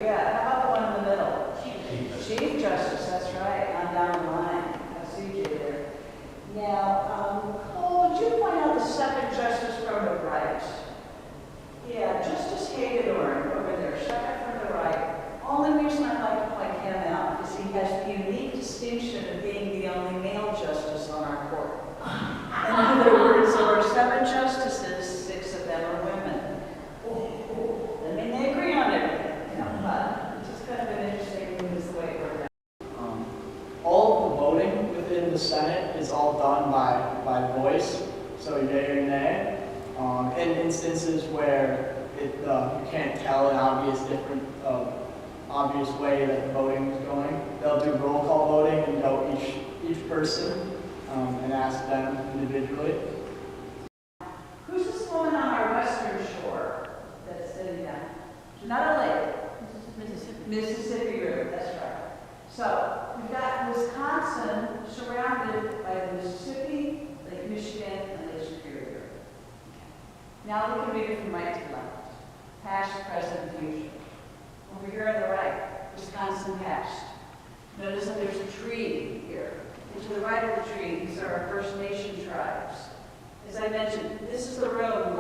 Yeah, how about the one in the middle? Chief Justice, that's right, on down the line. I see you there. Now, Cole, would you point out the second justice from the right? Yeah, Justice Hagedorn over there, second from the right. Only reason I like to point him out is he has the unique distinction of being the only male justice on our court. In other words, there are 7 justices, 6 of them are women. I mean, they agree on everything, you know, but it's just kind of an interesting move is the way it worked out. All of the voting within the Senate is all done by voice, so yea or nay. In instances where you can't tell an obvious way that the voting is going, they'll do roll call voting and go each person and ask them individually. Who's this woman on our western shore that's sitting down? Not a lady. Mississippi River, that's right. So we've got Wisconsin surrounded by the Mississippi, Lake Michigan, and Lake Superior. Now we can read it from right to left. Past, present, future. Over here on the right, Wisconsin past. Notice that there's a tree here. And to the right of the tree, these are our First Nation tribes. As I mentioned, this is the road